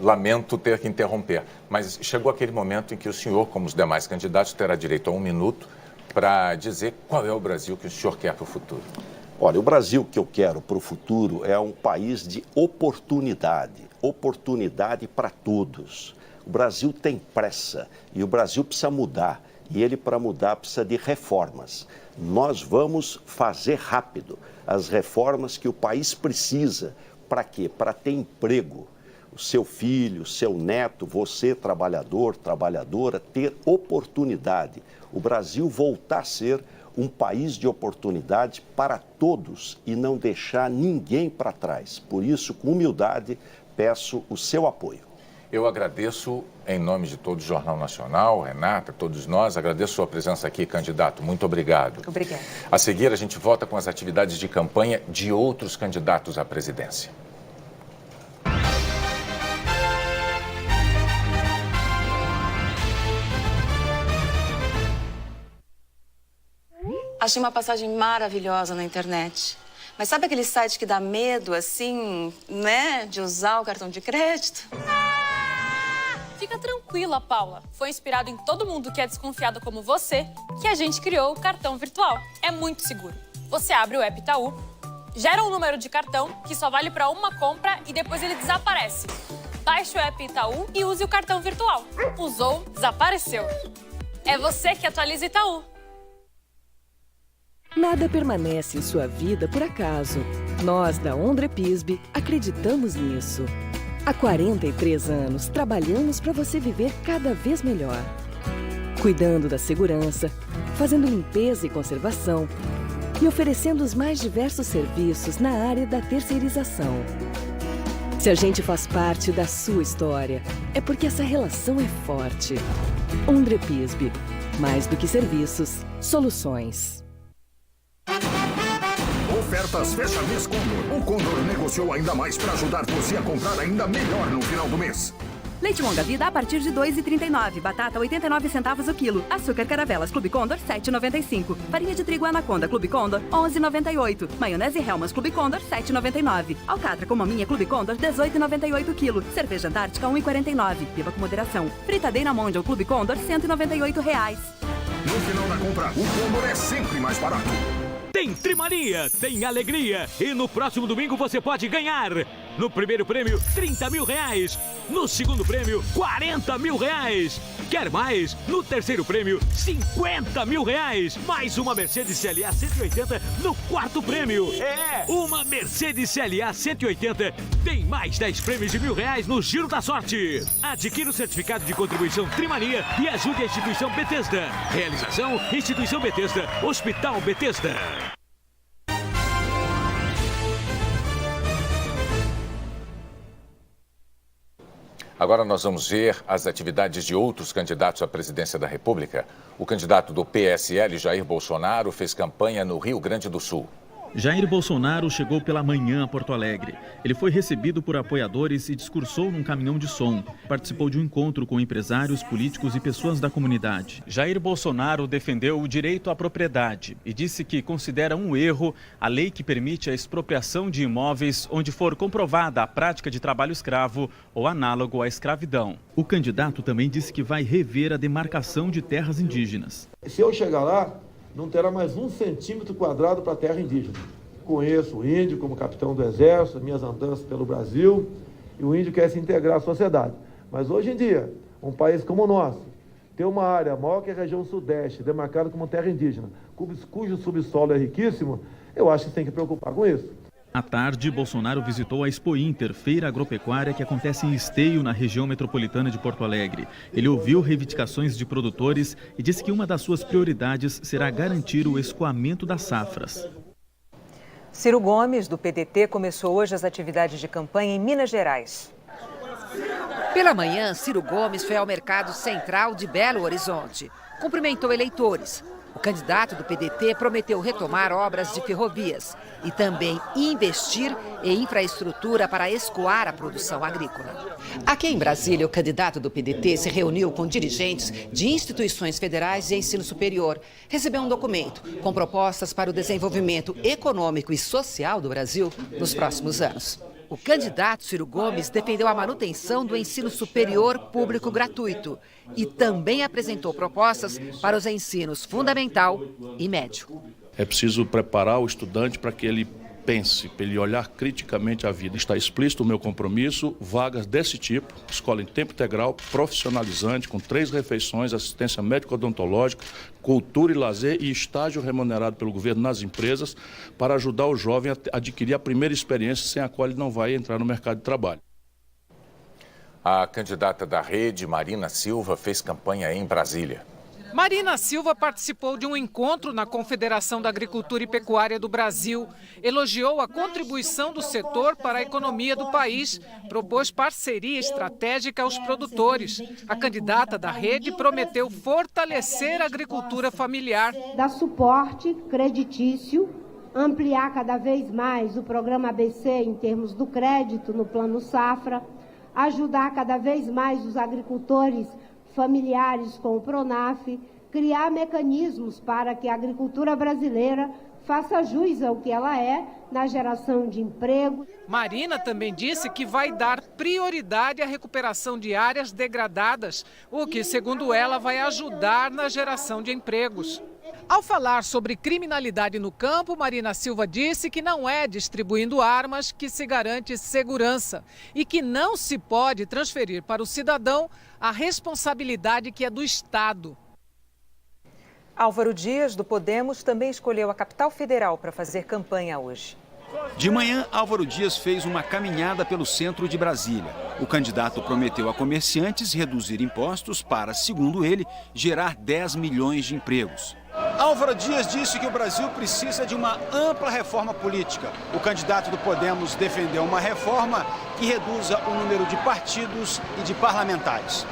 Lamento ter que interromper, mas chegou aquele momento em que o senhor, como os demais candidatos, terá direito a 1 minuto para dizer qual é o Brasil que o senhor quer para o futuro. Olha, o Brasil que eu quero para o futuro é um país de oportunidade, oportunidade para todos. O Brasil tem pressa e o Brasil precisa mudar. E ele, para mudar, precisa de reformas. Nós vamos fazer rápido as reformas que o país precisa. Para quê? Para ter emprego. O seu filho, o seu neto, você, trabalhador, trabalhadora, ter oportunidade. O Brasil voltar a ser um país de oportunidade para todos e não deixar ninguém para trás. Por isso, com humildade, peço o seu apoio. Eu agradeço, em nome de todo o Jornal Nacional, Renata, todos nós, agradeço a sua presença aqui, candidato. Muito obrigado. Obrigada. A seguir, a gente volta com as atividades de campanha de outros candidatos à presidência. Achei uma passagem maravilhosa na internet. Mas sabe aquele site que dá medo, assim, né, de usar o cartão de crédito? Fica tranquila, Paula. Foi inspirado em todo mundo que é desconfiado como você que a gente criou o cartão virtual. É muito seguro. Você abre o app Itaú, gera um número de cartão que só vale para uma compra e depois ele desaparece. Baixe o app Itaú e use o cartão virtual. Usou, desapareceu. É você que atualiza Itaú. Nada permanece em sua vida por acaso. Nós, da Ondrepisbe, acreditamos nisso. Há 43 anos, trabalhamos para você viver cada vez melhor. Cuidando da segurança, fazendo limpeza e conservação e oferecendo os mais diversos serviços na área da terceirização. Se a gente faz parte da sua história, é porque essa relação é forte. Ondrepisbe, mais do que serviços, soluções. Ofertas fecha mês Condor. O Condor negociou ainda mais para ajudar você a comprar ainda melhor no final do mês. Leite Longa Vida a partir de R$ 2,39. Batata 89 centavos o quilo. Açúcar Caravelas Clube Condor 7,95. Farinha de trigo Anaconda Clube Condor 11,98. Maionese Hellmann's Clube Condor 7,99. Alcatra com maminha Clube Condor 18,98 quilo. Cerveja Antártica 1,49. Beba com moderação. Fritadeira Mondial Clube Condor R$198. No final da compra, o Condor é sempre mais barato. Tem Trimania, tem alegria e no próximo domingo você pode ganhar. No primeiro prêmio, R$30 mil. No segundo prêmio, R$40 mil. Quer mais? No terceiro prêmio, R$50 mil. Mais uma Mercedes CLA 180 no quarto prêmio. É, uma Mercedes CLA 180 tem mais 10 prêmios de R$1.000 no Giro da Sorte. Adquira o certificado de contribuição Trimania e ajude a instituição Bethesda. Realização, Instituição Bethesda, Hospital Bethesda. Agora nós vamos ver as atividades de outros candidatos à presidência da República. O candidato do PSL, Jair Bolsonaro, fez campanha no Rio Grande do Sul. Jair Bolsonaro chegou pela manhã a Porto Alegre. Ele foi recebido por apoiadores e discursou num caminhão de som. Participou de um encontro com empresários, políticos e pessoas da comunidade. Jair Bolsonaro defendeu o direito à propriedade e disse que considera um erro a lei que permite a expropriação de imóveis onde for comprovada a prática de trabalho escravo ou análogo à escravidão. O candidato também disse que vai rever a demarcação de terras indígenas. Se eu chegar lá, não terá mais 1 centímetro quadrado para a terra indígena. Conheço o índio como capitão do exército, minhas andanças pelo Brasil, e o índio quer se integrar à sociedade. Mas hoje em dia, um país como o nosso, ter uma área maior que a região sudeste, demarcada como terra indígena, cujo subsolo é riquíssimo, eu acho que tem que preocupar com isso. À tarde, Bolsonaro visitou a Expo Inter, feira agropecuária que acontece em Esteio, na região metropolitana de Porto Alegre. Ele ouviu reivindicações de produtores e disse que uma das suas prioridades será garantir o escoamento das safras. Ciro Gomes, do PDT, começou hoje as atividades de campanha em Minas Gerais. Pela manhã, Ciro Gomes foi ao Mercado Central de Belo Horizonte. cumprimentou eleitores. O candidato do PDT prometeu retomar obras de ferrovias e também investir em infraestrutura para escoar a produção agrícola. Aqui em Brasília, o candidato do PDT se reuniu com dirigentes de instituições federais de ensino superior. Recebeu um documento com propostas para o desenvolvimento econômico e social do Brasil nos próximos anos. O candidato Ciro Gomes defendeu a manutenção do ensino superior público gratuito e também apresentou propostas para os ensinos fundamental e médio. É preciso preparar o estudante para que ele pense, para ele olhar criticamente a vida. Está explícito o meu compromisso, vagas desse tipo, escola em tempo integral, profissionalizante, com 3 refeições, assistência médico-odontológica, cultura e lazer e estágio remunerado pelo governo nas empresas para ajudar o jovem a adquirir a primeira experiência sem a qual ele não vai entrar no mercado de trabalho. A candidata da Rede, Marina Silva, fez campanha em Brasília. Marina Silva participou de um encontro na Confederação da Agricultura e Pecuária do Brasil, elogiou a contribuição do setor para a economia do país, propôs parceria estratégica aos produtores. A candidata da Rede prometeu fortalecer a agricultura familiar. Dar suporte creditício, ampliar cada vez mais o programa ABC em termos do crédito no Plano Safra, ajudar cada vez mais os agricultores familiares com o PRONAF, criar mecanismos para que a agricultura brasileira faça jus ao que ela é na geração de emprego. Marina também disse que vai dar prioridade à recuperação de áreas degradadas, o que, segundo ela, vai ajudar na geração de empregos. Ao falar sobre criminalidade no campo, Marina Silva disse que não é distribuindo armas que se garante segurança e que não se pode transferir para o cidadão a responsabilidade que é do Estado. Álvaro Dias, do Podemos, também escolheu a capital federal para fazer campanha hoje. De manhã, Álvaro Dias fez uma caminhada pelo centro de Brasília. O candidato prometeu a comerciantes reduzir impostos para, segundo ele, gerar 10 milhões de empregos. Álvaro Dias disse que o Brasil precisa de uma ampla reforma política. O candidato do Podemos defendeu uma reforma que reduza o número de partidos e de parlamentares.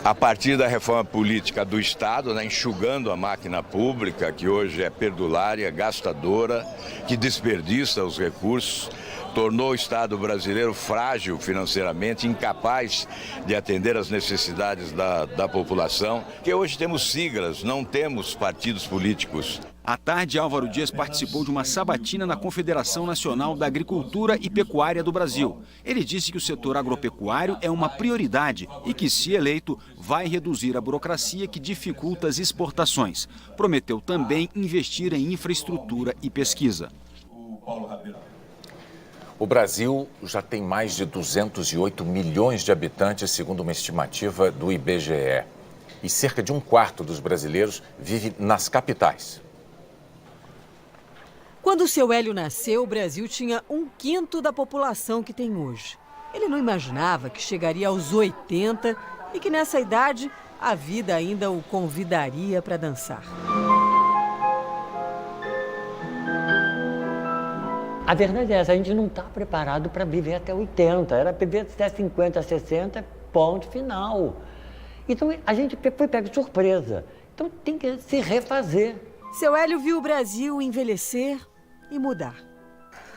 A partir da reforma política do Estado, enxugando a máquina pública, que hoje é perdulária, gastadora, que desperdiça os recursos, tornou o Estado brasileiro frágil financeiramente, incapaz de atender às necessidades da população, que hoje temos siglas, não temos partidos políticos. À tarde, Álvaro Dias participou de uma sabatina na Confederação Nacional da Agricultura e Pecuária do Brasil. Ele disse que o setor agropecuário é uma prioridade e que, se eleito, vai reduzir a burocracia que dificulta as exportações. Prometeu também investir em infraestrutura e pesquisa. O Brasil já tem mais de 208 milhões de habitantes, segundo uma estimativa do IBGE. E cerca de 1/4 dos brasileiros vive nas capitais. Quando o seu Hélio nasceu, o Brasil tinha 1/5 da população que tem hoje. Ele não imaginava que chegaria aos 80 e que nessa idade a vida ainda o convidaria para dançar. A verdade é essa, a gente não está preparado para viver até 80, era viver até 50, 60, ponto final. Então a gente foi pego de surpresa, então tem que se refazer. Seu Hélio viu o Brasil envelhecer e mudar.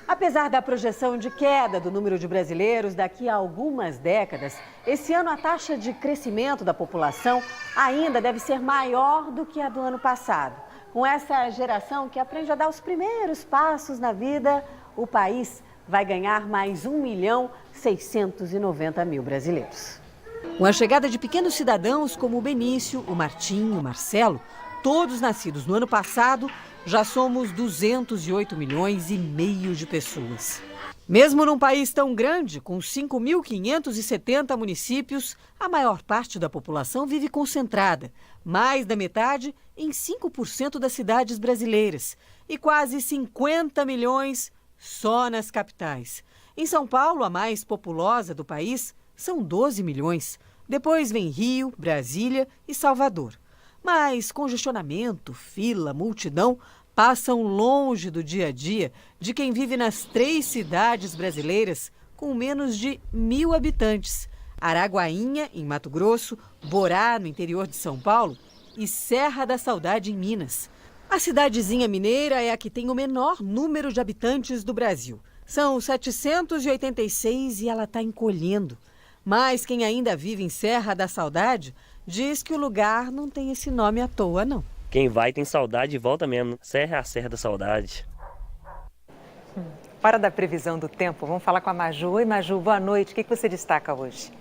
Apesar da projeção de queda do número de brasileiros daqui a algumas décadas, esse ano a taxa de crescimento da população ainda deve ser maior do que a do ano passado. Com essa geração que aprende a dar os primeiros passos na vida, o país vai ganhar mais 1.690.000 brasileiros. Com a chegada de pequenos cidadãos como o Benício, o Martinho, o Marcelo, todos nascidos no ano passado, já somos 208 milhões e meio de pessoas. Mesmo num país tão grande, com 5.570 municípios, a maior parte da população vive concentrada, mais da metade em 5% das cidades brasileiras e quase 50 milhões só nas capitais. Em São Paulo, a mais populosa do país, são 12 milhões. Depois vem Rio, Brasília e Salvador. Mas congestionamento, fila, multidão passam longe do dia a dia de quem vive nas 3 cidades brasileiras com menos de 1.000 habitantes. Araguainha, em Mato Grosso, Borá, no interior de São Paulo, e Serra da Saudade, em Minas. A cidadezinha mineira é a que tem o menor número de habitantes do Brasil. São 786 e ela está encolhendo. Mas quem ainda vive em Serra da Saudade diz que o lugar não tem esse nome à toa, não. Quem vai tem saudade e volta mesmo. Serra é a Serra da Saudade. Hora da previsão do tempo. Vamos falar com a Maju. Oi, Maju, boa noite. O que você destaca hoje?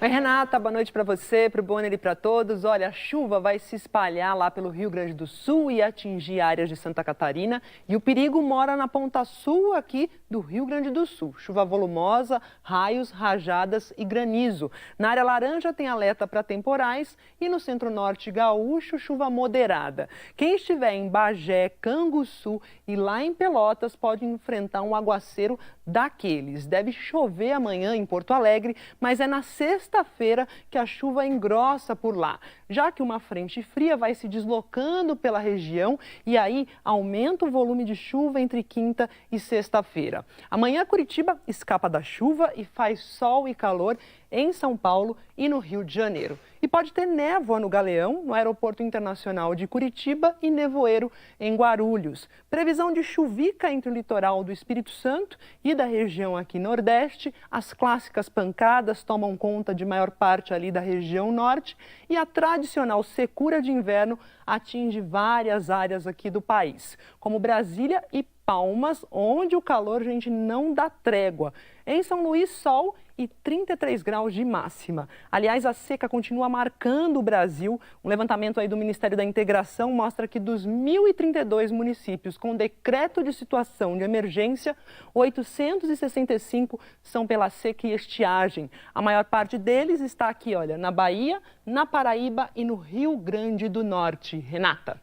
Oi, Renata, boa noite para você, para o Bonner e para todos. Olha, a chuva vai se espalhar lá pelo Rio Grande do Sul e atingir áreas de Santa Catarina. E o perigo mora na ponta sul aqui do Rio Grande do Sul. Chuva volumosa, raios, rajadas e granizo. Na área laranja tem alerta para temporais e no centro-norte gaúcho, chuva moderada. Quem estiver em Bagé, Canguçu e lá em Pelotas pode enfrentar um aguaceiro daqueles. Deve chover amanhã em Porto Alegre, mas é na sexta-feira que a chuva engrossa por lá, já que uma frente fria vai se deslocando pela região e aí aumenta o volume de chuva entre quinta e sexta-feira. Amanhã Curitiba escapa da chuva e faz sol e calor em São Paulo e no Rio de Janeiro. E pode ter névoa no Galeão, no Aeroporto Internacional de Curitiba e nevoeiro em Guarulhos. Previsão de chuvica entre o litoral do Espírito Santo e da região aqui nordeste. As clássicas pancadas tomam conta de maior parte ali da região norte e a tradicional secura de inverno atinge várias áreas aqui do país, como Brasília e Palmas, onde o calor, gente, não dá trégua. Em São Luís, sol e 33 graus de máxima. Aliás, a seca continua marcando o Brasil. Um levantamento aí do Ministério da Integração mostra que dos 1.032 municípios com decreto de situação de emergência, 865 são pela seca e estiagem. A maior parte deles está aqui, olha, na Bahia, na Paraíba e no Rio Grande do Norte. Renata.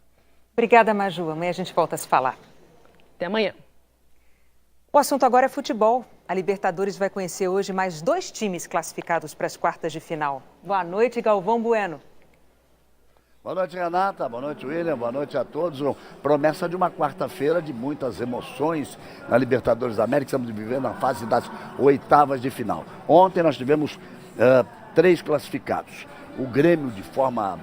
Obrigada, Maju. Amanhã a gente volta a se falar. Até amanhã. O assunto agora é futebol. A Libertadores vai conhecer hoje mais 2 times classificados para as quartas de final. Boa noite, Galvão Bueno. Boa noite, Renata. Boa noite, William. Boa noite a todos. Promessa de uma quarta-feira de muitas emoções na Libertadores da América. Estamos vivendo a fase das oitavas de final. Ontem nós tivemos 3 classificados. O Grêmio, de forma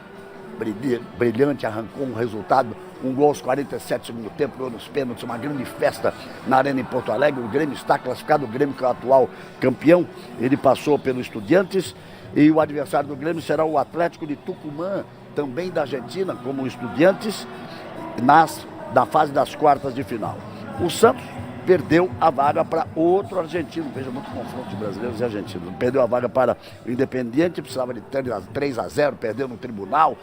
brilhante, arrancou um resultado, um gol aos 47 do segundo tempo, gol nos pênaltis, uma grande festa na Arena em Porto Alegre. O Grêmio está classificado, o Grêmio que é o atual campeão, ele passou pelo Estudiantes e o adversário do Grêmio será o Atlético de Tucumã, também da Argentina, como o Estudiantes, na fase das quartas de final. O Santos perdeu a vaga para outro argentino, veja muito confronto de brasileiros e argentinos, perdeu a vaga para o Independiente, precisava de 3-0, perdeu no tribunal.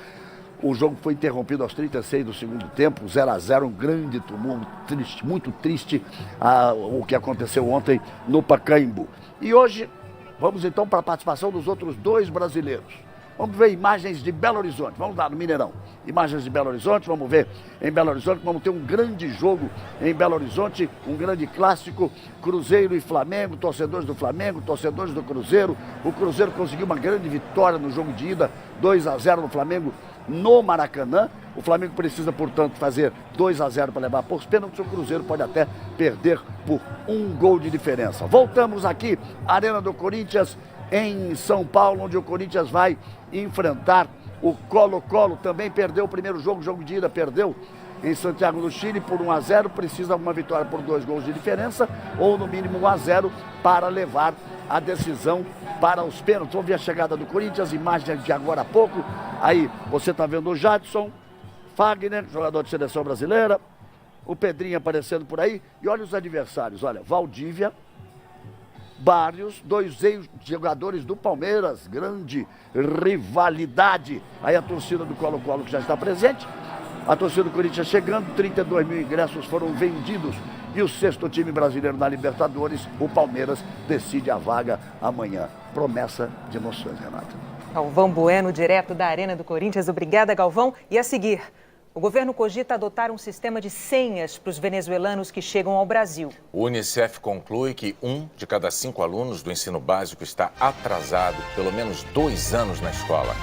O jogo foi interrompido aos 36 do segundo tempo, 0-0, um grande tumulto, triste, muito triste o que aconteceu ontem no Pacaembu. E hoje, vamos então para a participação dos outros 2 brasileiros. Vamos ver imagens de Belo Horizonte, vamos lá no Mineirão. Imagens de Belo Horizonte, vamos ver em Belo Horizonte, vamos ter um grande jogo em Belo Horizonte, um grande clássico, Cruzeiro e Flamengo, torcedores do Flamengo, torcedores do Cruzeiro. O Cruzeiro conseguiu uma grande vitória no jogo de ida, 2-0 no Flamengo no Maracanã. O Flamengo precisa, portanto, fazer 2-0 para levar por pênaltis. O Cruzeiro pode até perder por 1 gol de diferença. Voltamos aqui, Arena do Corinthians, em São Paulo, onde o Corinthians vai enfrentar o Colo-Colo. Também perdeu o primeiro jogo de ida, perdeu em Santiago do Chile por 1-0. Precisa de uma vitória por 2 gols de diferença, ou no mínimo 1-0 para levar a decisão para os pênaltis. Vamos ver a chegada do Corinthians, imagens de agora há pouco. Aí você está vendo o Jadson, Fagner, jogador de seleção brasileira, o Pedrinho aparecendo por aí. E olha os adversários, olha, Valdívia, Barrios, 2 jogadores do Palmeiras, grande rivalidade. Aí a torcida do Colo-Colo que já está presente, a torcida do Corinthians chegando, 32 mil ingressos foram vendidos. E o 6º time brasileiro na Libertadores, o Palmeiras, decide a vaga amanhã. Promessa de emoções, Renata. Galvão Bueno, direto da Arena do Corinthians. Obrigada, Galvão. E a seguir, o governo cogita adotar um sistema de senhas para os venezuelanos que chegam ao Brasil. O Unicef conclui que 1 de cada 5 alunos do ensino básico está atrasado pelo menos 2 anos na escola.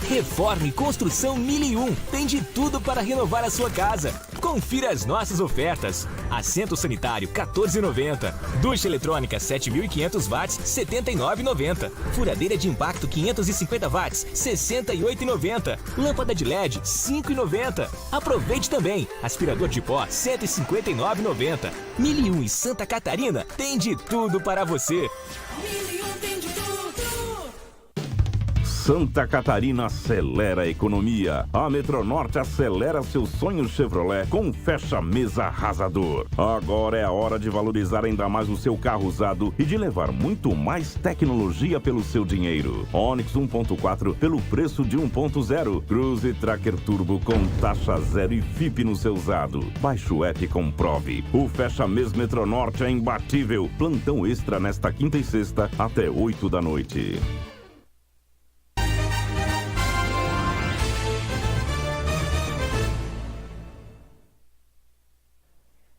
Reforma e Construção 1001. Tem de tudo para renovar a sua casa. Confira as nossas ofertas. Assento sanitário, R$ 14,90. Ducha eletrônica, 7.500 watts, R$ 79,90. Furadeira de impacto, 550 watts, R$ 68,90. Lâmpada de LED, R$ 5,90. Aproveite também. Aspirador de pó, R$ 159,90. 1001 em Santa Catarina tem de tudo para você. Santa Catarina acelera a economia. A Metronorte acelera seu sonho Chevrolet com fecha-mesa arrasador. Agora é a hora de valorizar ainda mais o seu carro usado e de levar muito mais tecnologia pelo seu dinheiro. Onix 1.4 pelo preço de 1.0. Cruze Tracker Turbo com taxa zero e FIP no seu usado. Baixe o app e comprove. O fecha-mês Metronorte é imbatível. Plantão extra nesta quinta e sexta até 8 da noite.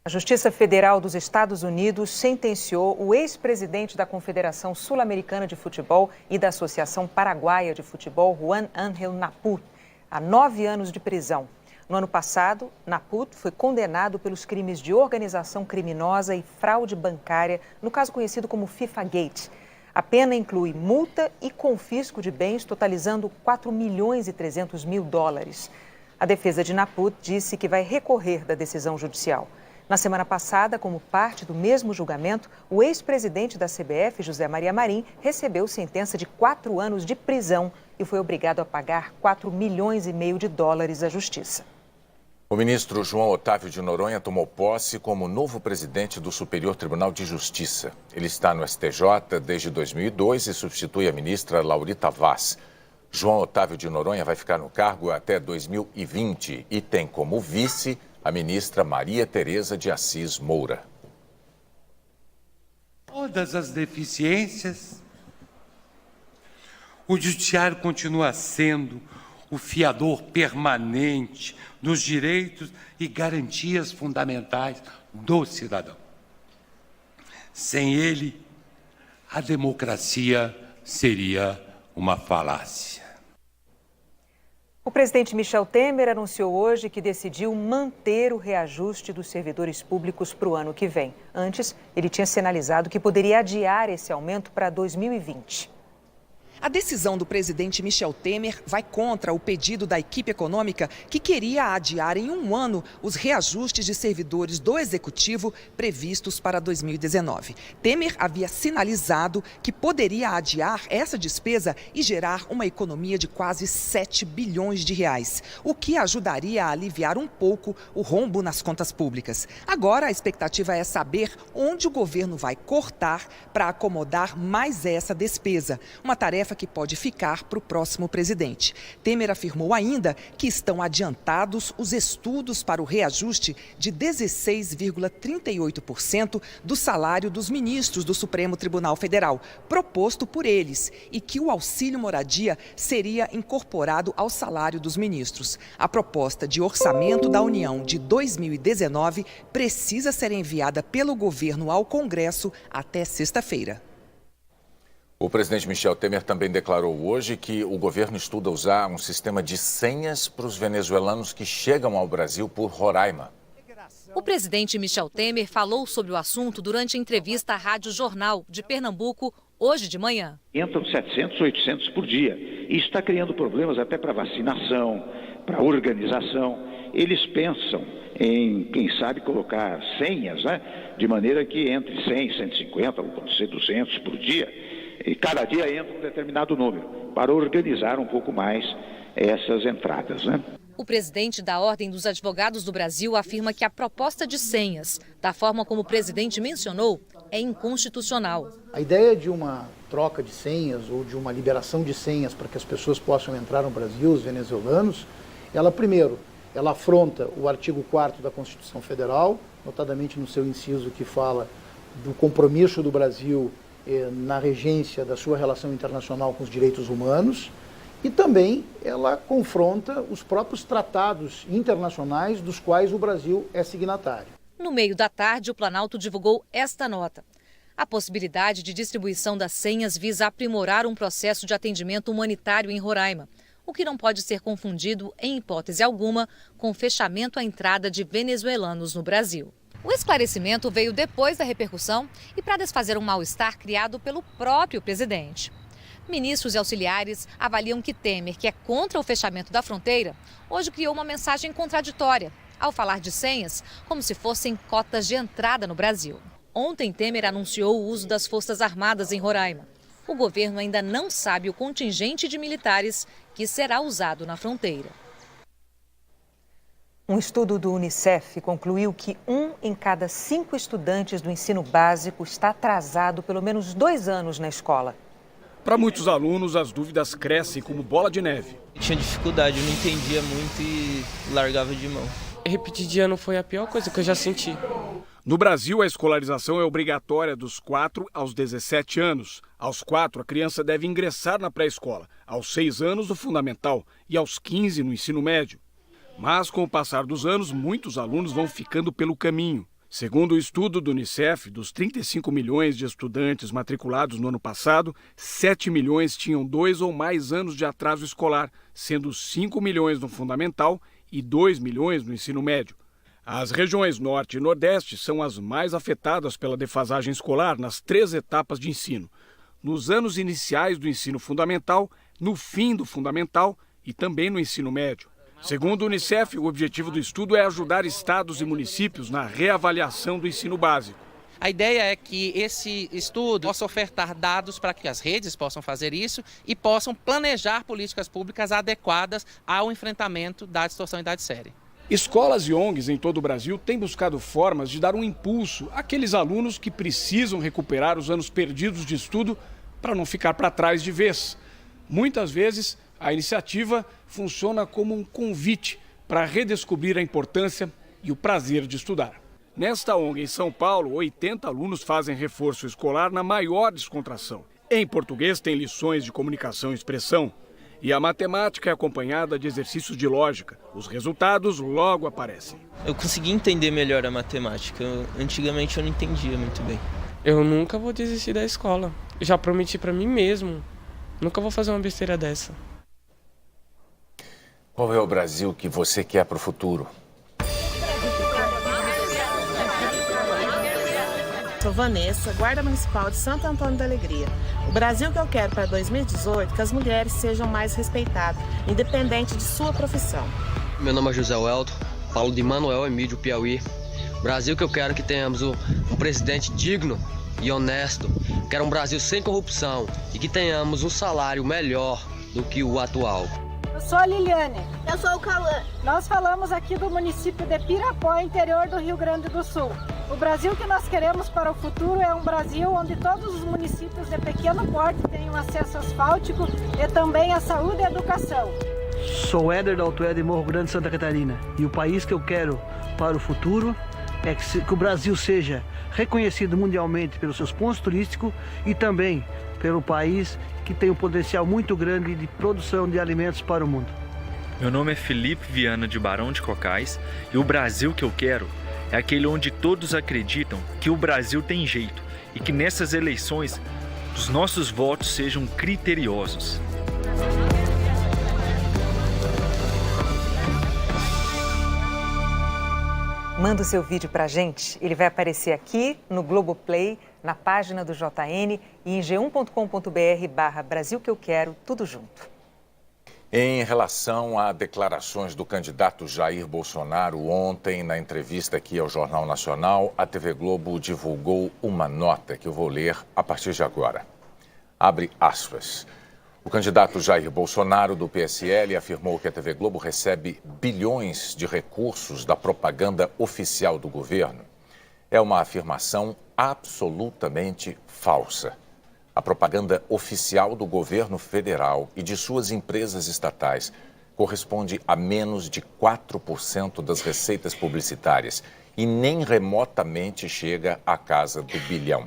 A Justiça Federal dos Estados Unidos sentenciou o ex-presidente da Confederação Sul-Americana de Futebol e da Associação Paraguaia de Futebol, Juan Ángel Naput, a 9 anos de prisão. No ano passado, Naput foi condenado pelos crimes de organização criminosa e fraude bancária, no caso conhecido como FIFA Gate. A pena inclui multa e confisco de bens totalizando 4 milhões e 300 mil dólares. A defesa de Naput disse que vai recorrer da decisão judicial. Na semana passada, como parte do mesmo julgamento, o ex-presidente da CBF, José Maria Marim, recebeu sentença de 4 anos de prisão e foi obrigado a pagar 4 milhões e meio de dólares à justiça. O ministro João Otávio de Noronha tomou posse como novo presidente do Superior Tribunal de Justiça. Ele está no STJ desde 2002 e substitui a ministra Laurita Vaz. João Otávio de Noronha vai ficar no cargo até 2020 e tem como vice a ministra Maria Tereza de Assis Moura. Todas as deficiências, o judiciário continua sendo o fiador permanente dos direitos e garantias fundamentais do cidadão. Sem ele, a democracia seria uma falácia. O presidente Michel Temer anunciou hoje que decidiu manter o reajuste dos servidores públicos para o ano que vem. Antes, ele tinha sinalizado que poderia adiar esse aumento para 2020. A decisão do presidente Michel Temer vai contra o pedido da equipe econômica que queria adiar em 1 ano os reajustes de servidores do Executivo previstos para 2019. Temer havia sinalizado que poderia adiar essa despesa e gerar uma economia de quase 7 bilhões de reais, o que ajudaria a aliviar um pouco o rombo nas contas públicas. Agora, a expectativa é saber onde o governo vai cortar para acomodar mais essa despesa, uma tarefa que pode ficar para o próximo presidente. Temer afirmou ainda que estão adiantados os estudos para o reajuste de 16,38% do salário dos ministros do Supremo Tribunal Federal, proposto por eles, e que o auxílio moradia seria incorporado ao salário dos ministros. A proposta de orçamento da União de 2019 precisa ser enviada pelo governo ao Congresso até sexta-feira. O presidente Michel Temer também declarou hoje que o governo estuda usar um sistema de senhas para os venezuelanos que chegam ao Brasil por Roraima. O presidente Michel Temer falou sobre o assunto durante a entrevista à Rádio Jornal de Pernambuco hoje de manhã. Entram 700, 800 por dia. Isso está criando problemas até para vacinação, para organização. Eles pensam em, quem sabe, colocar senhas, né? De maneira que entre 100, 150, ou pode ser 200 por dia. E cada dia entra um determinado número, para organizar um pouco mais essas entradas, né? O presidente da Ordem dos Advogados do Brasil afirma que a proposta de senhas, da forma como o presidente mencionou, é inconstitucional. A ideia de uma troca de senhas ou de uma liberação de senhas para que as pessoas possam entrar no Brasil, os venezuelanos, primeiro, ela afronta o artigo 4º da Constituição Federal, notadamente no seu inciso que fala do compromisso do Brasil na regência da sua relação internacional com os direitos humanos, e também ela confronta os próprios tratados internacionais dos quais o Brasil é signatário. No meio da tarde, o Planalto divulgou esta nota. A possibilidade de distribuição das senhas visa aprimorar um processo de atendimento humanitário em Roraima. o que não pode ser confundido, em hipótese alguma, com o fechamento à entrada de venezuelanos no Brasil. O esclarecimento veio depois da repercussão e para desfazer um mal-estar criado pelo próprio presidente. Ministros e auxiliares avaliam que Temer, que é contra o fechamento da fronteira, hoje criou uma mensagem contraditória ao falar de senhas como se fossem cotas de entrada no Brasil. Ontem, Temer anunciou o uso das Forças Armadas em Roraima. O governo ainda não sabe o contingente de militares que será usado na fronteira. Um estudo do Unicef concluiu que 1 em cada 5 estudantes do ensino básico está atrasado pelo menos 2 anos na escola. Para muitos alunos, as dúvidas crescem como bola de neve. Tinha dificuldade, eu não entendia muito e largava de mão. Repetir de ano foi a pior coisa que eu já senti. No Brasil, a escolarização é obrigatória dos 4 aos 17 anos. Aos 4, a criança deve ingressar na pré-escola, aos 6 anos no fundamental e aos 15 no ensino médio. Mas, com o passar dos anos, muitos alunos vão ficando pelo caminho. Segundo o estudo do Unicef, dos 35 milhões de estudantes matriculados no ano passado, 7 milhões tinham 2 ou mais anos de atraso escolar, sendo 5 milhões no fundamental e 2 milhões no ensino médio. As regiões Norte e Nordeste são as mais afetadas pela defasagem escolar nas 3 etapas de ensino. Nos anos iniciais do ensino fundamental, no fim do fundamental e também no ensino médio. Segundo o Unicef, o objetivo do estudo é ajudar estados e municípios na reavaliação do ensino básico. A ideia é que esse estudo possa ofertar dados para que as redes possam fazer isso e possam planejar políticas públicas adequadas ao enfrentamento da distorção em idade séria. Escolas e ONGs em todo o Brasil têm buscado formas de dar um impulso àqueles alunos que precisam recuperar os anos perdidos de estudo para não ficar para trás de vez. Muitas vezes, a iniciativa funciona como um convite para redescobrir a importância e o prazer de estudar. Nesta ONG em São Paulo, 80 alunos fazem reforço escolar na maior descontração. Em português tem lições de comunicação e expressão. E a matemática é acompanhada de exercícios de lógica. Os resultados logo aparecem. Eu consegui entender melhor a matemática. Antigamente eu não entendia muito bem. Eu nunca vou desistir da escola. Eu já prometi para mim mesmo. Nunca vou fazer uma besteira dessa. Qual é o Brasil que você quer para o futuro? Sou Vanessa, guarda municipal de Santo Antônio da Alegria. O Brasil que eu quero para 2018 é que as mulheres sejam mais respeitadas, independente de sua profissão. Meu nome é José Welton, falo de Manoel Emílio, Piauí. O Brasil que eu quero é que tenhamos um presidente digno e honesto. Quero um Brasil sem corrupção e que tenhamos um salário melhor do que o atual. Eu sou a Liliane. Eu sou o Cauã. Nós falamos aqui do município de Pirapó, interior do Rio Grande do Sul. O Brasil que nós queremos para o futuro é um Brasil onde todos os municípios de pequeno porte tenham acesso asfáltico e também à saúde e à educação. Sou Éder da Altoé de Morro Grande, Santa Catarina. E o país que eu quero para o futuro é que o Brasil seja reconhecido mundialmente pelos seus pontos turísticos e também pelo país que tem um potencial muito grande de produção de alimentos para o mundo. Meu nome é Felipe Viana de Barão de Cocais e o Brasil que eu quero é aquele onde todos acreditam que o Brasil tem jeito e que nessas eleições os nossos votos sejam criteriosos. Manda o seu vídeo pra gente, ele vai aparecer aqui no Globoplay, na página do JN e em g1.com.br/Brasil que eu quero, tudo junto. Em relação a declarações do candidato Jair Bolsonaro, ontem, na entrevista aqui ao Jornal Nacional, a TV Globo divulgou uma nota que eu vou ler a partir de agora. Abre aspas. O candidato Jair Bolsonaro, do PSL, afirmou que a TV Globo recebe bilhões de recursos da propaganda oficial do governo. É uma afirmação absolutamente falsa. A propaganda oficial do governo federal e de suas empresas estatais corresponde a menos de 4% das receitas publicitárias e nem remotamente chega à casa do bilhão.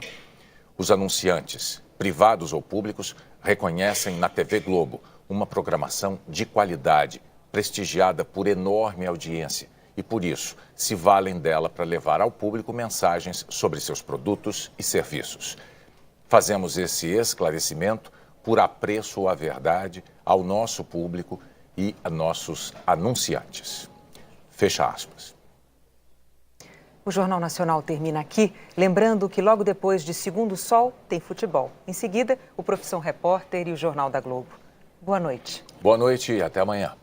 Os anunciantes, privados ou públicos, reconhecem na TV Globo uma programação de qualidade, prestigiada por enorme audiência e, por isso, se valem dela para levar ao público mensagens sobre seus produtos e serviços. Fazemos esse esclarecimento por apreço à verdade, ao nosso público e a nossos anunciantes. Fecha aspas. O Jornal Nacional termina aqui, lembrando que logo depois de Segundo Sol tem futebol. Em seguida, o Profissão Repórter e o Jornal da Globo. Boa noite. Boa noite e até amanhã.